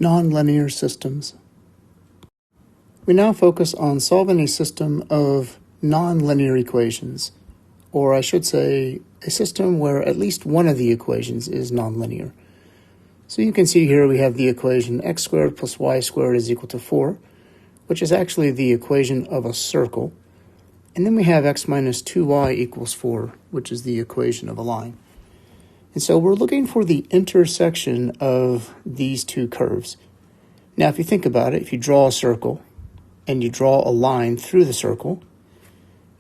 Nonlinear systems. We now focus on solving a system of nonlinear equations, or I should say a system where at least one of the equations is nonlinear. So you can see here we have the equation x squared plus y squared is equal to 4, which is actually the equation of a circle. And then we have x minus 2y equals 4, which is the equation of a line. And so we're looking for the intersection of these two curves. Now, if you think about it, if you draw a circle and you draw a line through the circle,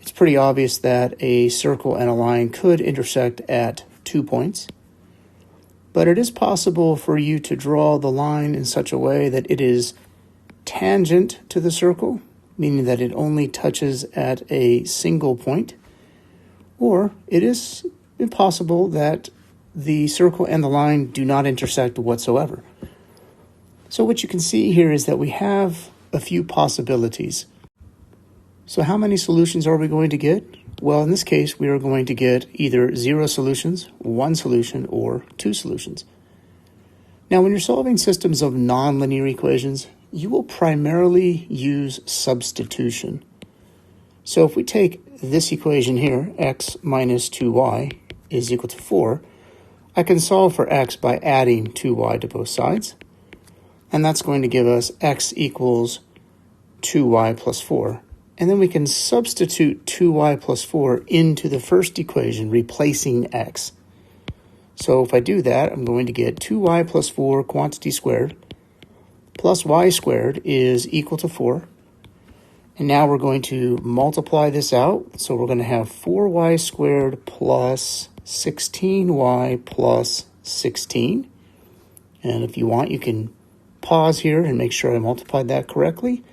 it's pretty obvious that a circle and a line could intersect at 2 points. But it is possible for you to draw the line in such a way that it is tangent to the circle, meaning that it only touches at a single point, or it is possible that the circle and the line do not intersect whatsoever. So what you can see here is that we have a few possibilities. So how many solutions are we going to get? Well, in this case, we are going to get either 0 solutions, 1 solution, or 2 solutions. Now, when you're solving systems of nonlinear equations, you will primarily use substitution. So if we take this equation here, x minus 2y is equal to 4, I can solve for x by adding 2y to both sides. And that's going to give us x equals 2y plus 4. And then we can substitute 2y plus 4 into the first equation, replacing x. So if I do that, I'm going to get 2y plus 4 quantity squared plus y squared is equal to 4. And now we're going to multiply this out. So we're going to have 4y squared plus 16y plus 16. And if you want, you can pause here and make sure I multiplied that correctly.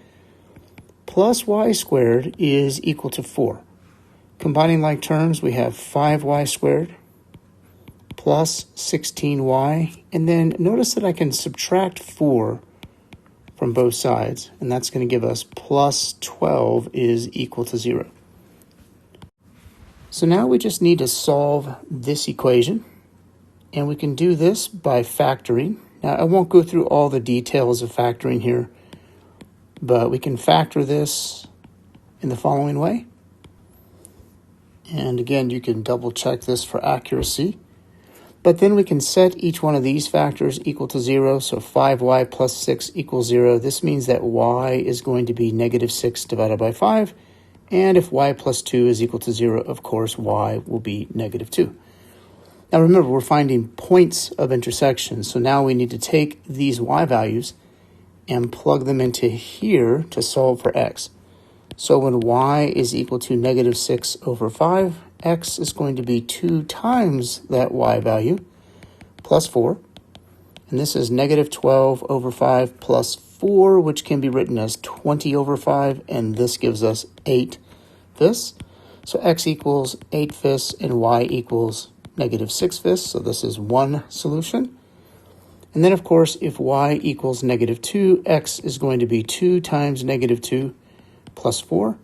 Plus y squared is equal to 4. Combining like terms, we have 5y squared plus 16y. And then notice that I can subtract 4 from both sides, and that's going to give us plus 12 is equal to 0. So now we just need to solve this equation, and we can do this by factoring. Now, I won't go through all the details of factoring here, but we can factor this in the following way. And again, you can double check this for accuracy. But then we can set each one of these factors equal to 0. So 5y plus 6 equals 0. This means that y is going to be negative 6 divided by 5. And if y plus 2 is equal to 0, of course, y will be negative 2. Now remember, we're finding points of intersection. So now we need to take these y values and plug them into here to solve for x. So when y is equal to negative 6 over 5, x is going to be 2 times that y value, plus 4. And this is negative 12 over 5 plus 4, which can be written as 20 over 5, and this gives us 8 fifths. So x equals 8 fifths and y equals negative 6 fifths, so this is one solution. And then, of course, if y equals negative 2, x is going to be 2 times negative 2 plus 4.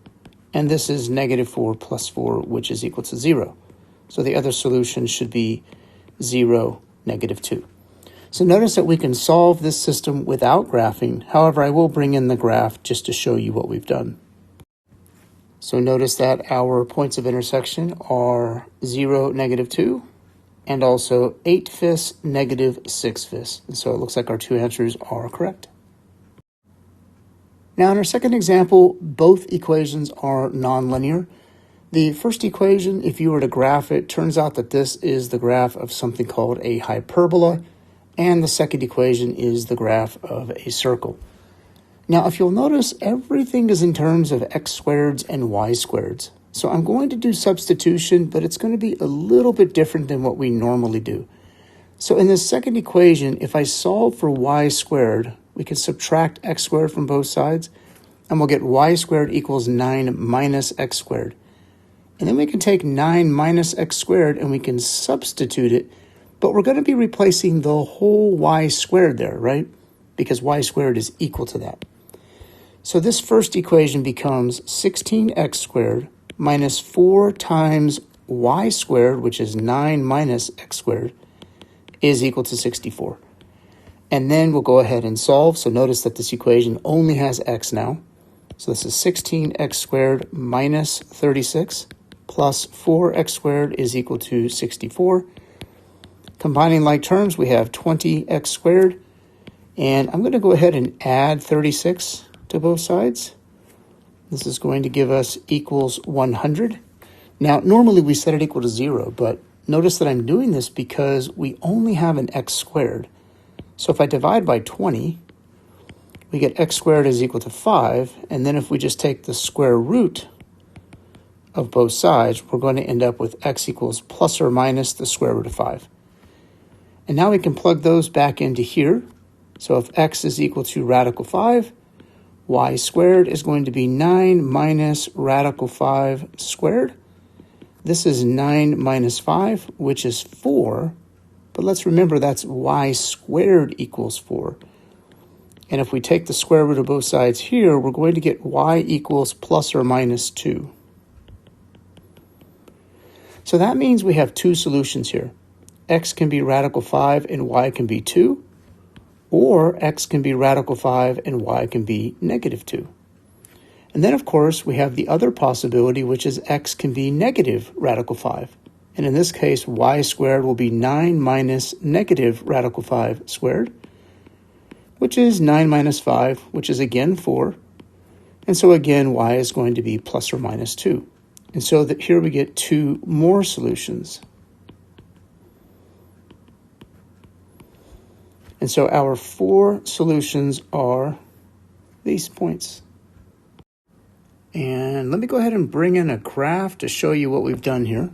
And this is negative 4 plus 4, which is equal to 0. So the other solution should be 0, negative 2. So notice that we can solve this system without graphing. However, I will bring in the graph just to show you what we've done. So notice that our points of intersection are 0, negative 2, and also 8 fifths, negative 6 fifths. And so it looks like our two answers are correct. Now, in our second example, both equations are nonlinear. The first equation, if you were to graph it, turns out that this is the graph of something called a hyperbola, and the second equation is the graph of a circle. Now, if you'll notice, everything is in terms of x squareds and y squareds. So I'm going to do substitution, but it's going to be a little bit different than what we normally do. So in this second equation, if I solve for y squared, we can subtract x squared from both sides, and we'll get y squared equals 9 minus x squared. And then we can take 9 minus x squared and we can substitute it, but we're going to be replacing the whole y squared there, right? Because y squared is equal to that. So this first equation becomes 16x squared minus 4 times y squared, which is 9 minus x squared, is equal to 64. And then we'll go ahead and solve. So notice that this equation only has x now. So this is 16x squared minus 36 plus 4x squared is equal to 64. Combining like terms, we have 20x squared. And I'm going to go ahead and add 36 to both sides. This is going to give us equals 100. Now, normally we set it equal to 0, but notice that I'm doing this because we only have an x squared. So if I divide by 20, we get x squared is equal to 5, and then if we just take the square root of both sides, we're going to end up with x equals plus or minus the square root of 5. And now we can plug those back into here. So if x is equal to radical 5, y squared is going to be 9 minus radical 5 squared. This is 9 minus 5, which is 4. But let's remember that's y squared equals 4. And if we take the square root of both sides here, we're going to get y equals plus or minus 2. So that means we have two solutions here. X can be radical 5 and y can be 2. Or x can be radical 5 and y can be negative 2. And then, of course, we have the other possibility, which is x can be negative radical 5. And in this case, y squared will be 9 minus negative radical 5 squared, which is 9 minus 5, which is again 4. And so again, y is going to be plus or minus 2. And so that here we get two more solutions. And so our four solutions are these points. And let me go ahead and bring in a graph to show you what we've done here.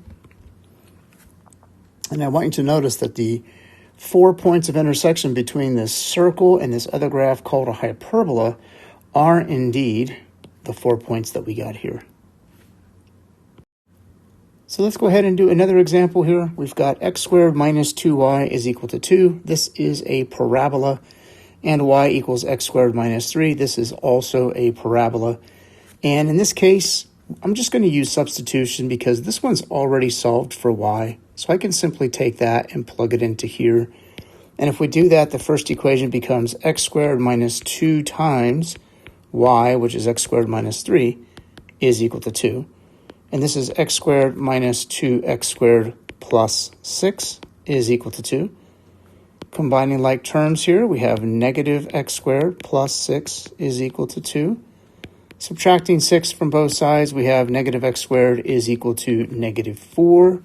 And I want you to notice that the 4 points of intersection between this circle and this other graph called a hyperbola are indeed the 4 points that we got here. So let's go ahead and do another example here. We've got x squared minus 2y is equal to 2. This is a parabola. And y equals x squared minus 3. This is also a parabola. And in this case, I'm just going to use substitution because this one's already solved for y. So I can simply take that and plug it into here. And if we do that, the first equation becomes x squared minus 2 times y, which is x squared minus 3, is equal to 2. And this is x squared minus 2x squared plus 6 is equal to 2. Combining like terms here, we have negative x squared plus 6 is equal to 2. Subtracting 6 from both sides, we have negative x squared is equal to negative 4.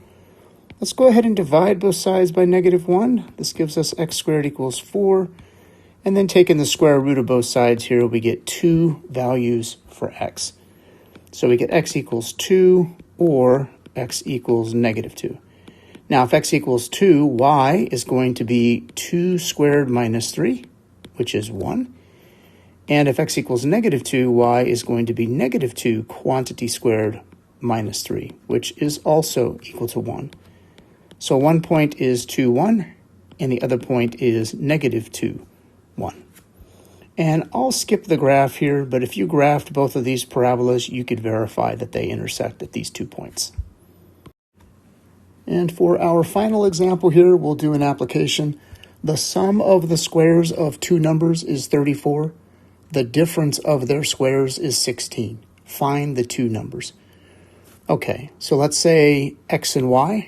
Let's go ahead and divide both sides by negative 1. This gives us x squared equals 4. And then taking the square root of both sides here, we get two values for x. So we get x equals 2 or x equals negative 2. Now, if x equals 2, y is going to be 2 squared minus 3, which is 1. And if x equals negative 2, y is going to be negative 2 quantity squared minus 3, which is also equal to 1. So one point is 2, 1, and the other point is negative 2, 1. And I'll skip the graph here, but if you graphed both of these parabolas, you could verify that they intersect at these 2 points. And for our final example here, we'll do an application. The sum of the squares of two numbers is 34. The difference of their squares is 16. Find the two numbers. Okay, so let's say x and y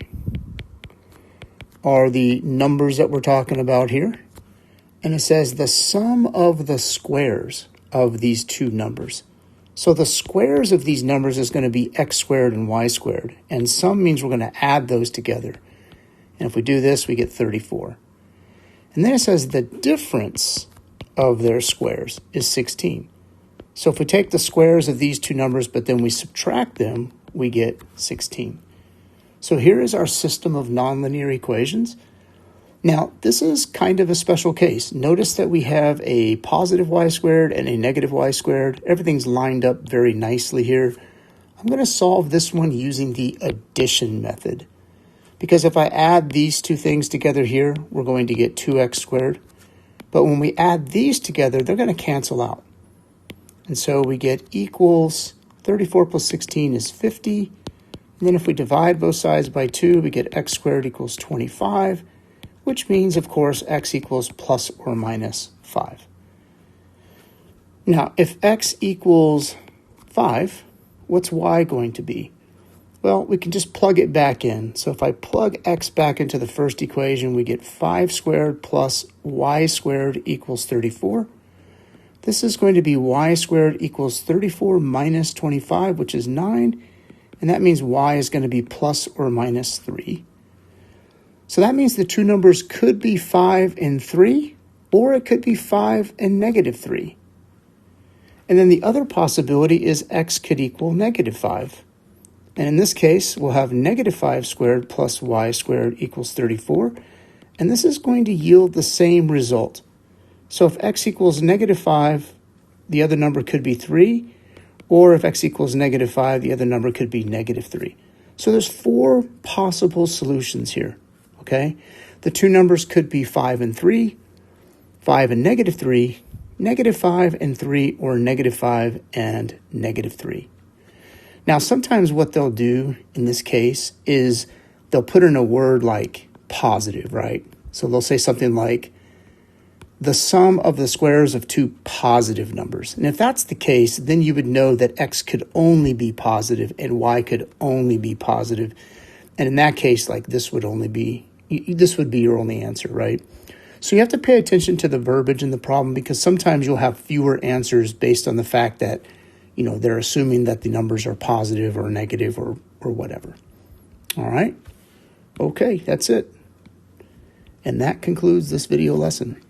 are the numbers that we're talking about here. And it says the sum of the squares of these two numbers. So the squares of these numbers is going to be x squared and y squared. And sum means we're going to add those together. And if we do this, we get 34. And then it says the difference of their squares is 16. So if we take the squares of these two numbers, but then we subtract them, we get 16. So here is our system of nonlinear equations. Now, this is kind of a special case. Notice that we have a positive y squared and a negative y squared. Everything's lined up very nicely here. I'm going to solve this one using the addition method. Because if I add these two things together here, we're going to get 2x squared. But when we add these together, they're going to cancel out. And so we get equals 34 plus 16 is 50. And then if we divide both sides by 2, we get x squared equals 25. which means, of course, x equals plus or minus 5. Now, if x equals 5, what's y going to be? Well, we can just plug it back in. So if I plug x back into the first equation, we get 5 squared plus y squared equals 34. This is going to be y squared equals 34 minus 25, which is 9. And that means y is going to be plus or minus 3. So that means the two numbers could be 5 and 3, or it could be 5 and negative 3. And then the other possibility is x could equal negative 5. And in this case, we'll have negative 5 squared plus y squared equals 34. And this is going to yield the same result. So if x equals negative 5, the other number could be 3. Or if x equals negative 5, the other number could be negative 3. So there's 4 possible solutions here, okay? The two numbers could be 5 and 3, 5 and negative 3, negative 5 and 3, or negative 5 and negative 3. Now, sometimes what they'll do in this case is they'll put in a word like positive, right? So they'll say something like the sum of the squares of two positive numbers. And if that's the case, then you would know that x could only be positive and y could only be positive. And in that case, like this would be your only answer, right? So you have to pay attention to the verbiage in the problem, because sometimes you'll have fewer answers based on the fact that, you know, they're assuming that the numbers are positive or negative or whatever. All right. Okay, that's it. And that concludes this video lesson.